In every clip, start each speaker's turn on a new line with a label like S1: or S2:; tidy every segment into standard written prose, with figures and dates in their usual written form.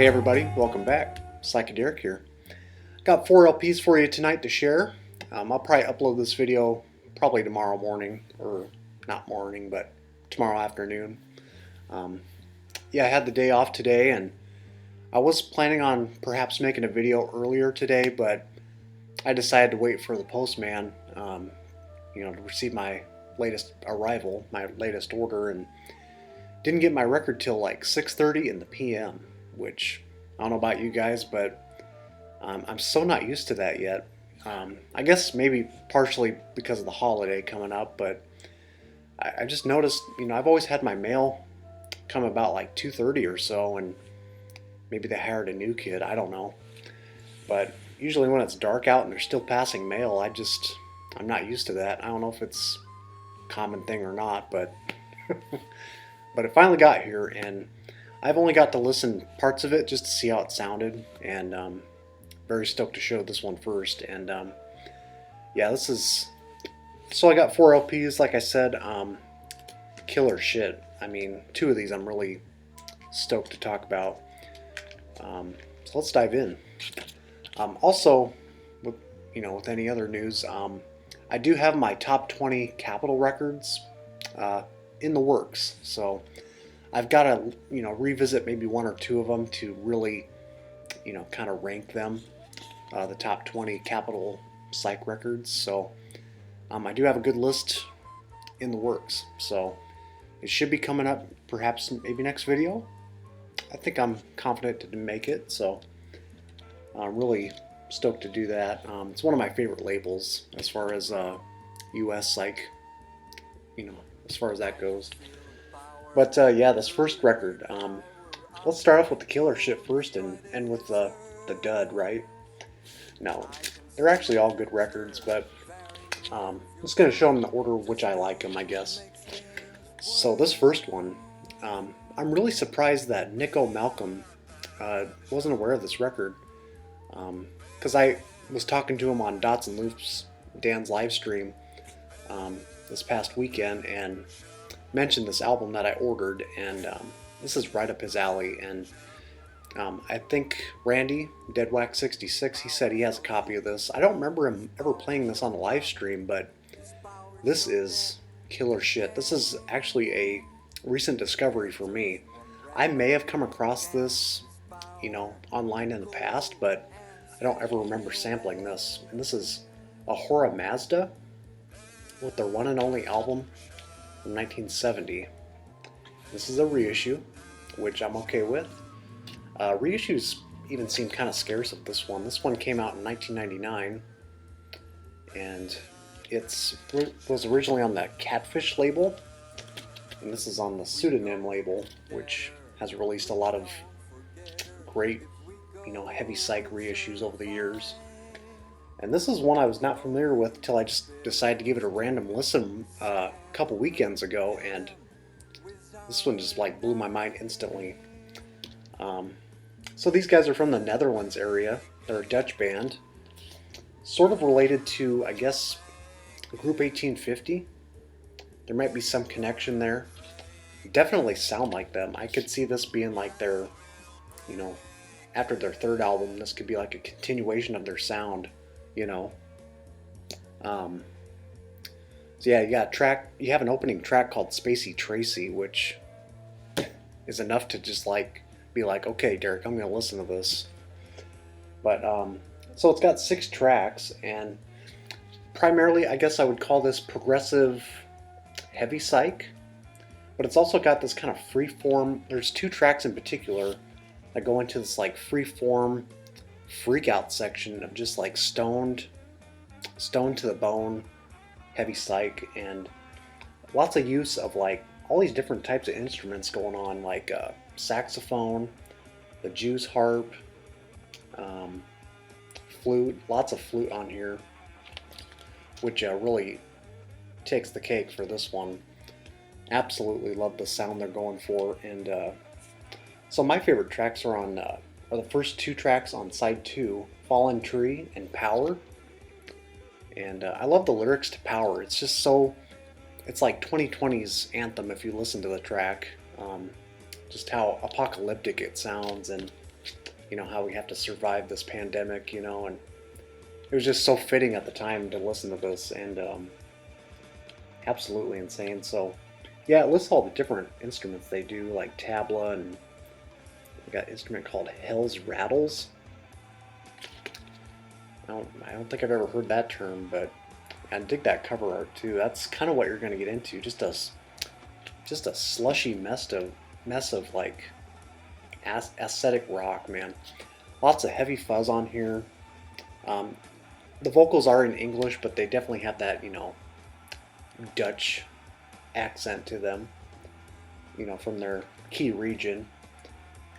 S1: Hey everybody, welcome back. Psychedelic here. Got 4 LPs for you tonight to share. I'll probably upload this video probably tomorrow morning, or not morning, but tomorrow afternoon. Yeah, I had the day off today, and I was planning on perhaps making a video earlier today, but I decided to wait for the postman, to receive my latest arrival, my latest order, and didn't get my record till like 6:30 in the PM, which I don't know about you guys, but I'm so not used to that yet. I guess maybe partially because of the holiday coming up, but I just noticed, I've always had my mail come about like 2:30 or so, and maybe they hired a new kid, I don't know. But usually when it's dark out and they're still passing mail, I'm not used to that. I don't know if it's a common thing or not, but but it finally got here, and I've only got to listen parts of it just to see how it sounded, and very stoked to show this one first. And yeah, this is, so I got 4 LPs, like I said, killer shit. I mean, 2 of these I'm really stoked to talk about. So let's dive in. Also, with any other news, I do have my top 20 Capitol records in the works, so I've got to revisit maybe 1 or 2 of them to really kind of rank them, the top 20 Capitol psych records. So I do have a good list in the works, so it should be coming up perhaps maybe next video. I think I'm confident to make it, so I'm really stoked to do that. It's one of my favorite labels as far as US psych, as far as that goes. But yeah, this first record, let's start off with the killer shit first and end with the dud, right? No, they're actually all good records, but I'm just going to show them the order which I like them, I guess. So this first one, I'm really surprised that Nico Malcolm wasn't aware of this record, because I was talking to him on Dots and Loops, Dan's live stream, this past weekend, and mentioned this album that I ordered, and this is right up his alley. And I think Randy, Deadwack66, he said he has a copy of this. I don't remember him ever playing this on a live stream, but this is killer shit. This is actually a recent discovery for me. I may have come across this, online in the past, but I don't ever remember sampling this. And this is a Horrormazda with their one and only album from 1970. This is a reissue, which I'm okay with. Reissues even seem kind of scarce of this one. This one came out in 1999, and it was originally on the Catfish label, and this is on the Pseudonym label, which has released a lot of great, heavy psych reissues over the years. And this is one I was not familiar with until I just decided to give it a random listen a couple weekends ago, and this one just like blew my mind instantly. So these guys are from the Netherlands area. They're a Dutch band, sort of related to, I guess, Group 1850. There might be some connection there. Definitely sound like them. I could see this being like their, after their 3rd album, this could be like a continuation of their sound. So yeah, you have an opening track called Spacey Tracy, which is enough to just be like, okay, Derek, I'm gonna listen to this. But so it's got 6 tracks, and primarily I guess I would call this progressive heavy psych, but it's also got this kind of free form. There's 2 tracks in particular that go into this like free form freak out section of just like stoned to the bone heavy psych, and lots of use of like all these different types of instruments going on, like saxophone, the Jew's harp, flute, lots of flute on here, which really takes the cake for this one. Absolutely love the sound they're going for. And so my favorite tracks are the first 2 tracks on side 2, Fallen Tree and Power. And I love the lyrics to Power. It's just so, it's like 2020's anthem if you listen to the track. Just how apocalyptic it sounds, and you know, how we have to survive this pandemic, you know, and it was just so fitting at the time to listen to this, and absolutely insane. So yeah, it lists all the different instruments they do, like tabla, and we got an instrument called Hell's Rattles. I don't think I've ever heard that term, but I dig that cover art too. That's kind of what you're going to get into, just a slushy mess of like aesthetic rock, man. Lots of heavy fuzz on here. The vocals are in English, but they definitely have that, you know, Dutch accent to them, you know, from their key region.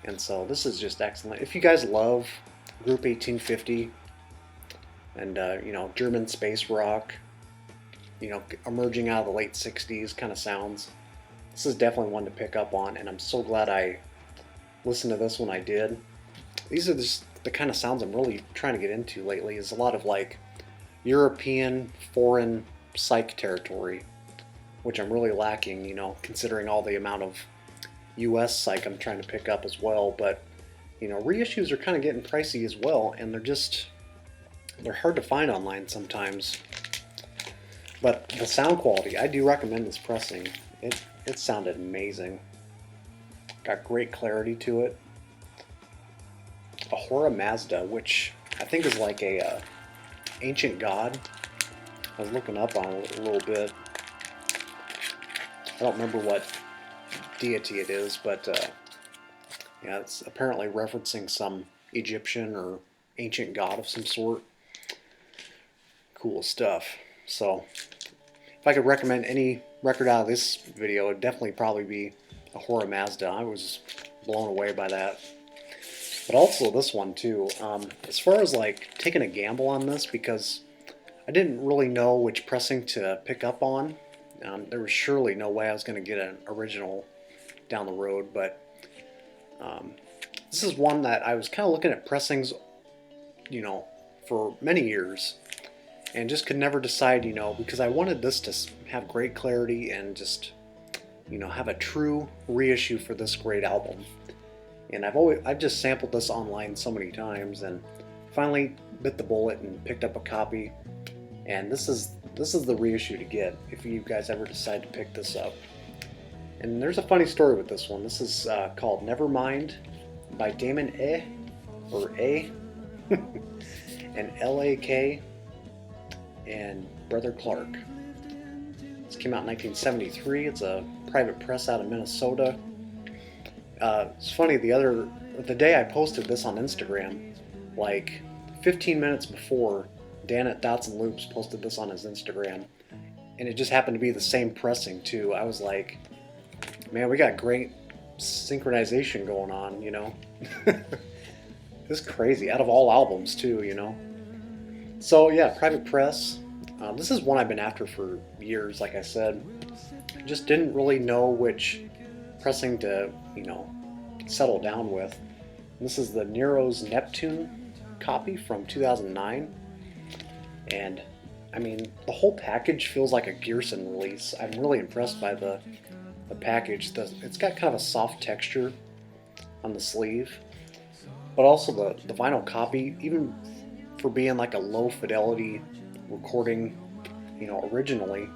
S1: And so this is just excellent. If you guys love Group 1850 and you know, German space rock, you know, emerging out of the late 60s kind of sounds, this is definitely one to pick up on, and I'm so glad I listened to this when I did. These are just the kind of sounds I'm really trying to get into lately, is a lot of like European, foreign psych territory, which I'm really lacking, you know, considering all the amount of US psych I'm trying to pick up as well. But, you know, reissues are kind of getting pricey as well, and they're hard to find online sometimes. But the sound quality, I do recommend this pressing. It sounded amazing. Got great clarity to it. A Horrormazda, which I think is like a ancient god. I was looking up on it a little bit. I don't remember what deity it is, but yeah, it's apparently referencing some Egyptian or ancient god of some sort. Cool stuff. So if I could recommend any record out of this video, it'd definitely probably be a Horrormazda. I was blown away by that. But also this one too. As far as like taking a gamble on this, because I didn't really know which pressing to pick up on. There was surely no way I was going to get an original down the road, but this is one that I was kind of looking at pressings, you know, for many years, and just could never decide, you know, because I wanted this to have great clarity and just, you know, have a true reissue for this great album. And I've just sampled this online so many times, and finally bit the bullet and picked up a copy. And this is the reissue to get if you guys ever decide to pick this up. And there's a funny story with this one. This is called Nevermind by Damon A, or A, and LAK, and Brother Clark. This came out in 1973. It's a private press out of Minnesota. It's funny, the day I posted this on Instagram, like 15 minutes before, Dan at Dots and Loops posted this on his Instagram, and it just happened to be the same pressing too. I was like, man, we got great synchronization going on, you know. This is crazy, out of all albums too, you know. So yeah, private press. This is one I've been after for years, like I said. Just didn't really know which pressing to, you know, settle down with. This is the Nero's Neptune copy from 2009. And I mean, the whole package feels like a Gearson release. I'm really impressed by the package. It's got kind of a soft texture on the sleeve, but also the vinyl copy, even for being like a low fidelity recording, you know, originally,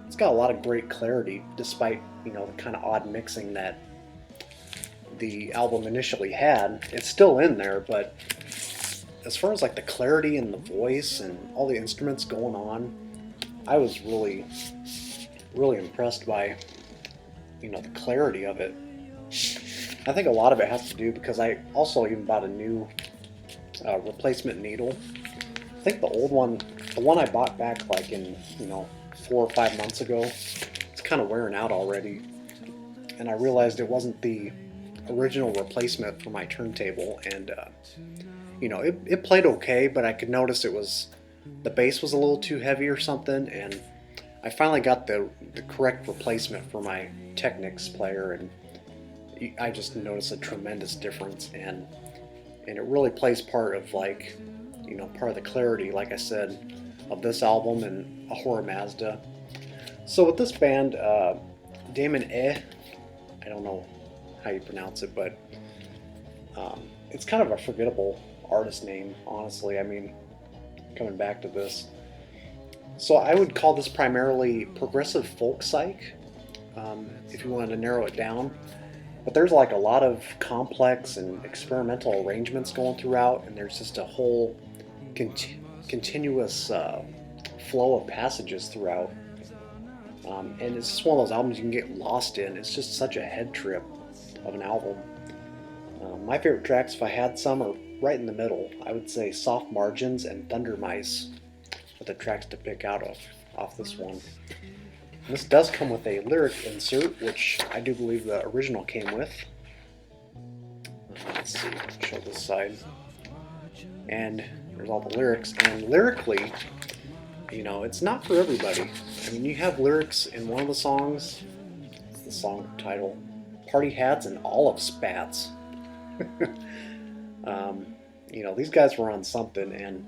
S1: it's got a lot of great clarity despite, you know, the kind of odd mixing that the album initially had. It's still in there, but as far as like the clarity and the voice and all the instruments going on, I was really impressed by, you know, the clarity of it. I think a lot of it has to do because I also even bought a new replacement needle. I think the old one, the one I bought back like in, you know, 4 or 5 months ago, it's kind of wearing out already, and I realized it wasn't the original replacement for my turntable. And you know, it played okay, but I could notice the bass was a little too heavy or something, and I finally got the correct replacement for my Technics player, and I just noticed a tremendous difference, and it really plays part of, like, you know, part of the clarity, like I said, of this album and a Horrormazda. So with this band, Damon A, I don't know how you pronounce it, but It's kind of a forgettable artist name, honestly. I mean, coming back to this. So I would call this primarily progressive folk psych, if you wanted to narrow it down. But there's like a lot of complex and experimental arrangements going throughout, and there's just a whole continuous flow of passages throughout. And it's just one of those albums you can get lost in. It's just such a head trip of an album. My favorite tracks, if I had some, are right in the middle. I would say Soft Margins and Thunder Mice are the tracks to pick out off this one. And this does come with a lyric insert, which I do believe the original came with. Let's see, show this side. And there's all the lyrics. And lyrically, you know, it's not for everybody. I mean, you have lyrics in one of the songs, it's the song title, Party Hats and Olive Spats. You know, these guys were on something, and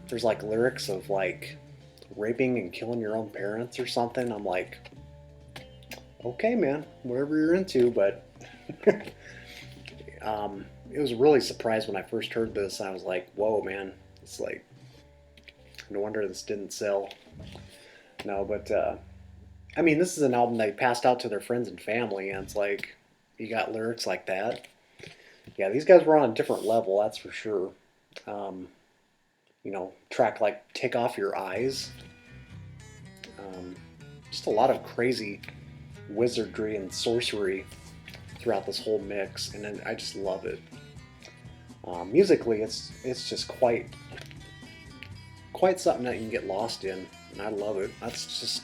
S1: there's like lyrics of like raping and killing your own parents or something. I'm like, okay, man, whatever you're into, but it was really surprised when I first heard this. I was like, whoa, man, it's like, no wonder this didn't sell. No, but I mean, this is an album they passed out to their friends and family, and it's like, you got lyrics like that. Yeah, these guys were on a different level, that's for sure. You know, track like Take Off Your Eyes. Just a lot of crazy wizardry and sorcery throughout this whole mix, and then I just love it. Musically, it's just quite something that you can get lost in, and I love it. That's just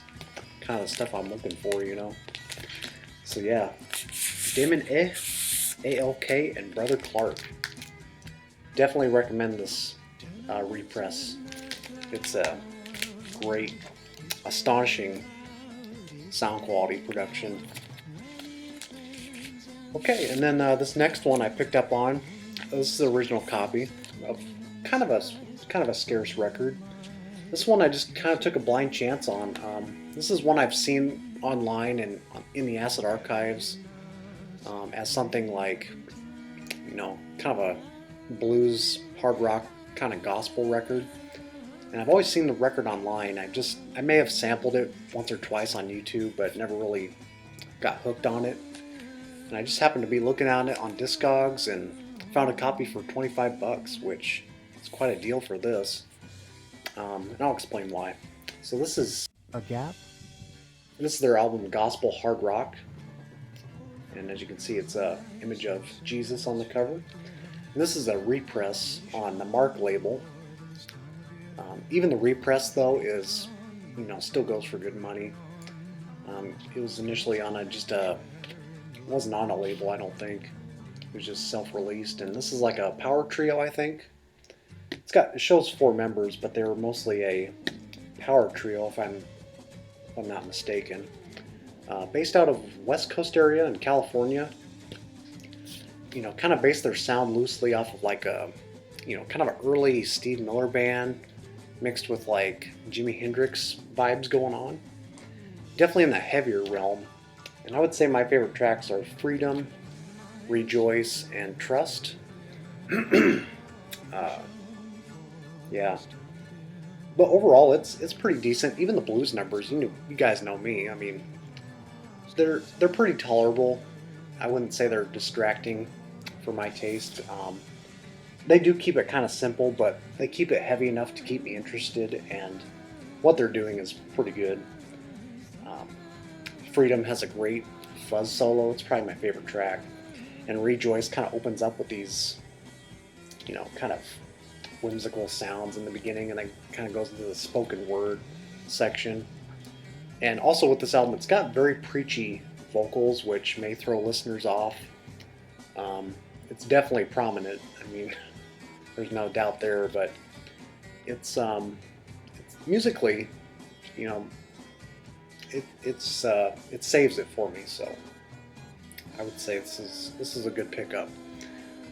S1: kind of the stuff I'm looking for, you know. So yeah, Damon ALK and Brother Clark. Definitely recommend this repress. It's a great, astonishing sound quality production. Okay, and then this next one I picked up on. This is the original copy of kind of a scarce record. This one I just kind of took a blind chance on. This is one I've seen online and in the Acid Archives as something like, you know, kind of a blues, hard rock kind of gospel record. And I've always seen the record online. I may have sampled it once or twice on YouTube, but never really got hooked on it. And I just happened to be looking at it on Discogs and found a copy for 25 bucks, which is quite a deal for this. And I'll explain why. So this is
S2: A Gap.
S1: This is their album Gospel Hard Rock. And as you can see, it's an image of Jesus on the cover. And this is a repress on the Mark label. Even the repress, though, is, you know, still goes for good money. It was initially on it wasn't on a label, I don't think. It was just self-released, and this is like a power trio, I think. It shows 4 members, but they were mostly a power trio, if I'm not mistaken. Based out of West Coast area in California. You know, kind of based their sound loosely off of like a, you know, kind of an early Steve Miller band mixed with like Jimi Hendrix vibes going on. Definitely in the heavier realm. And I would say my favorite tracks are Freedom, Rejoice, and Trust. Yeah. But overall, it's pretty decent. Even the blues numbers, you guys know me. I mean, they're pretty tolerable. I wouldn't say they're distracting for my taste. They do keep it kind of simple, but they keep it heavy enough to keep me interested, and what they're doing is pretty good. Freedom has a great fuzz solo. It's probably my favorite track. And Rejoice kind of opens up with these, you know, kind of whimsical sounds in the beginning, and then kind of goes into the spoken word section. And also with this album, it's got very preachy vocals, which may throw listeners off. It's definitely prominent. I mean, there's no doubt there, but it's musically, you know, it saves it for me. So I would say this is a good pickup.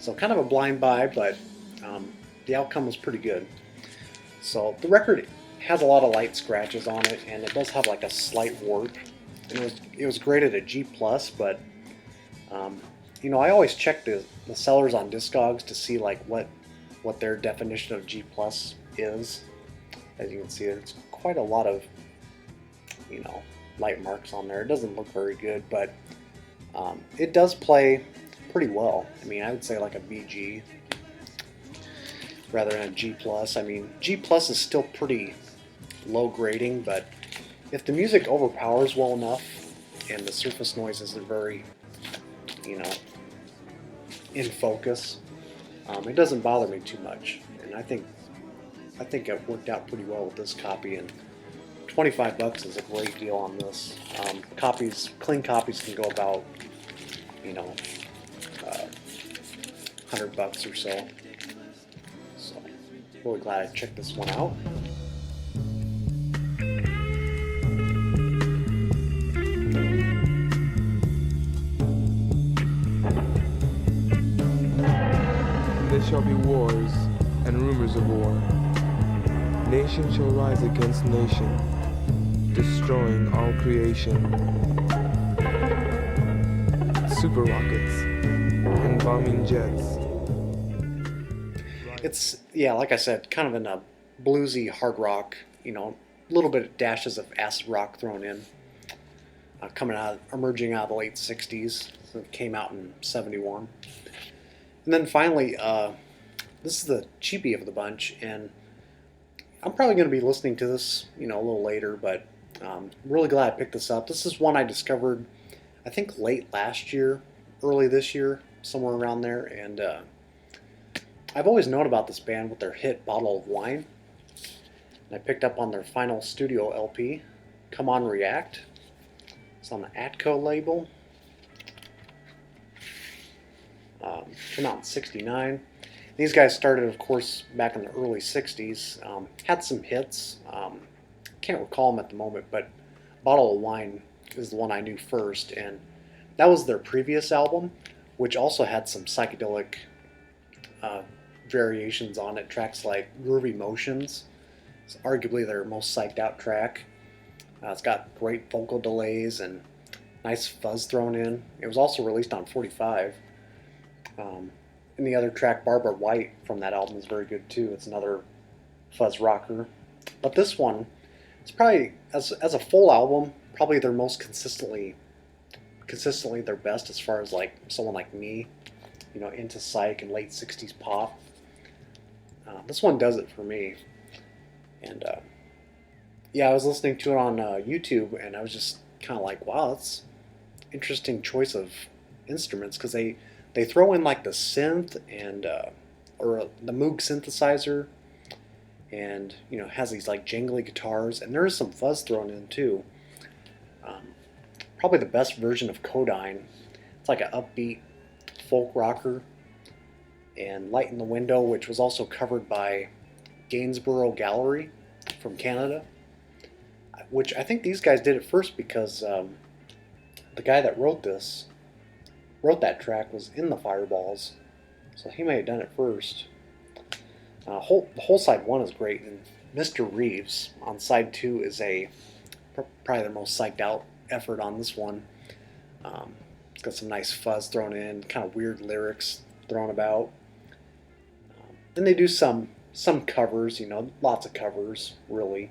S1: So kind of a blind buy, but the outcome was pretty good. So the record has a lot of light scratches on it, and it does have like a slight warp. And it was graded a G+, but you know, I always check the sellers on Discogs to see like what their definition of G plus is. As you can see, there's quite a lot of, you know, light marks on there. It doesn't look very good, but it does play pretty well. I mean, I would say like a BG rather than a G plus. I mean, G plus is still pretty low grading, but if the music overpowers well enough and the surface noises are very, you know, in focus, it doesn't bother me too much. And I think it worked out pretty well with this copy, and 25 bucks is a great deal on this. Clean copies can go about, you know, 100 bucks or so. So, really glad I checked this one out.
S2: There shall be wars and rumors of war. Nation shall rise against nation, destroying all creation. Super rockets and bombing jets.
S1: It's, yeah, like I said, kind of in a bluesy hard rock, you know, a little bit of dashes of acid rock thrown in. Emerging out of the late 60s. So it came out in 71. And then finally, this is the cheapie of the bunch, and I'm probably going to be listening to this, you know, a little later, but I'm really glad I picked this up. This is one I discovered, I think, late last year, early this year, somewhere around there, and I've always known about this band with their hit Bottle of Wine. And I picked up on their final studio LP, Come On React. It's on the Atco label. Came out in '69. These guys started, of course, back in the early 60s. Had some hits. Can't recall them at the moment, but Bottle of Wine is the one I knew first, and that was their previous album, which also had some psychedelic variations on it. Tracks like Groovy Motions. It's arguably their most psyched out track. It's got great vocal delays and nice fuzz thrown in. It was also released on 45. And the other track, Barbara White, from that album is very good too. It's another fuzz rocker. But this one, it's probably, as a full album, probably their most consistently their best as far as like someone like me, you know, into psych and late 60s pop. This one does it for me. And yeah, I was listening to it on YouTube, and I was just kind of like, wow, that's interesting choice of instruments, because they throw in like the synth and or the Moog synthesizer, and you know, has these like jingly guitars, and there is some fuzz thrown in too. Probably the best version of Codyne. It's like an upbeat folk rocker. And Light in the Window, which was also covered by Gainsborough Gallery from Canada, which I think these guys did it first because the guy that wrote that track was in the Fireballs, so he may have done it first. The whole side 1 is great, and Mr. Reeves on side 2 is probably the most psyched out effort on this one. It's got some nice fuzz thrown in, kind of weird lyrics thrown about. Then they do some covers, you know, lots of covers, really.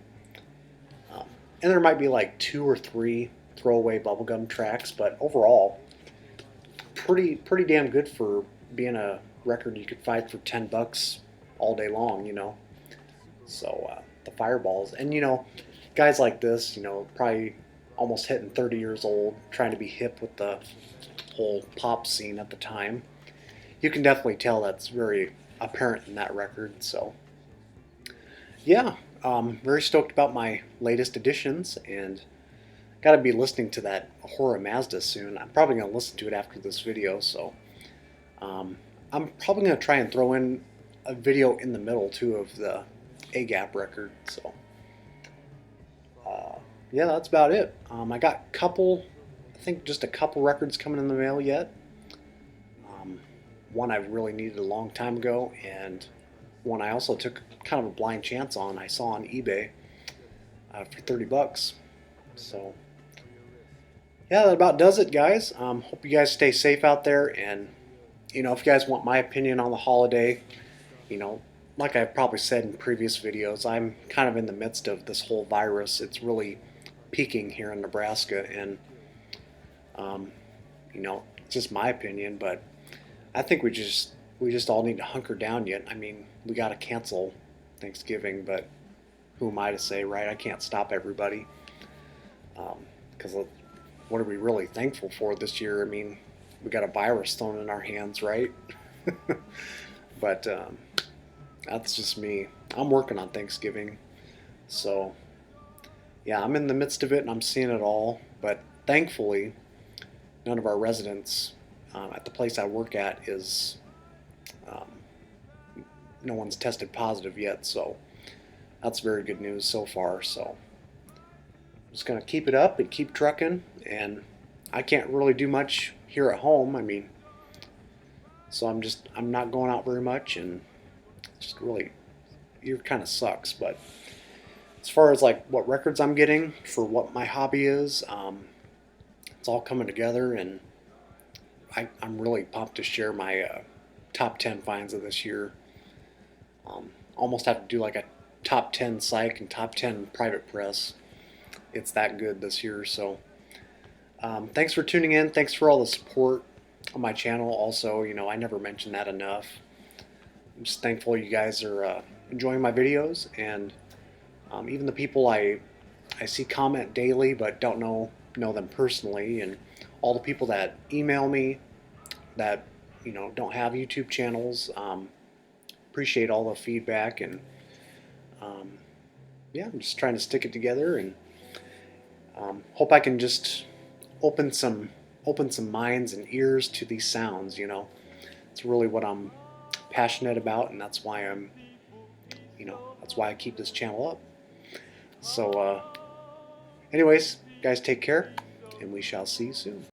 S1: And there might be like 2 or 3 throwaway bubblegum tracks, but overall, pretty damn good for being a record you could find for 10 bucks all day long, you know. So the Fireballs, and you know, guys like this, you know, probably almost hitting 30 years old, trying to be hip with the whole pop scene at the time. You can definitely tell that's very apparent in that record. So yeah, very stoked about my latest additions, and got to be listening to that Horrormazda soon. I'm probably going to listen to it after this video, so I'm probably going to try and throw in a video in the middle too of the A-Gap record. So yeah, that's about it. I got I think just a couple records coming in the mail yet. One I really needed a long time ago, and one I also took kind of a blind chance on. I saw on eBay for 30 bucks. So yeah, that about does it, guys. Hope you guys stay safe out there. And, if you guys want my opinion on the holiday, you know, like I've probably said in previous videos, I'm kind of in the midst of this whole virus. It's really peaking here in Nebraska. And, um, it's just my opinion, but I think we just all need to hunker down yet. I mean, we got to cancel Thanksgiving, but who am I to say, right? I can't stop everybody. Because what are we really thankful for this year? I mean, we got a virus thrown in our hands, right? But that's just me. I'm working on Thanksgiving, so yeah, I'm in the midst of it and I'm seeing it all. But thankfully, none of our residents at the place I work at is um, no one's tested positive yet, so that's very good news so far. So I'm just gonna keep it up and keep trucking, and I can't really do much here at home. I mean, so I'm not going out very much, and just really it kind of sucks. But as far as like what records I'm getting for what my hobby is, it's all coming together, and I'm really pumped to share my top 10 finds of this year. Almost have to do like a top 10 psych and top 10 private press. It's that good this year. So thanks for tuning in. Thanks for all the support on my channel. Also, I never mention that enough. I'm just thankful you guys are enjoying my videos, and even the people I see comment daily but don't know them personally, and all the people that email me that don't have YouTube channels. Appreciate all the feedback, and yeah, I'm just trying to stick it together, and hope I can just open some minds and ears to these sounds. It's really what I'm passionate about, and that's why that's why I keep this channel up. So anyways, guys, take care, and we shall see you soon.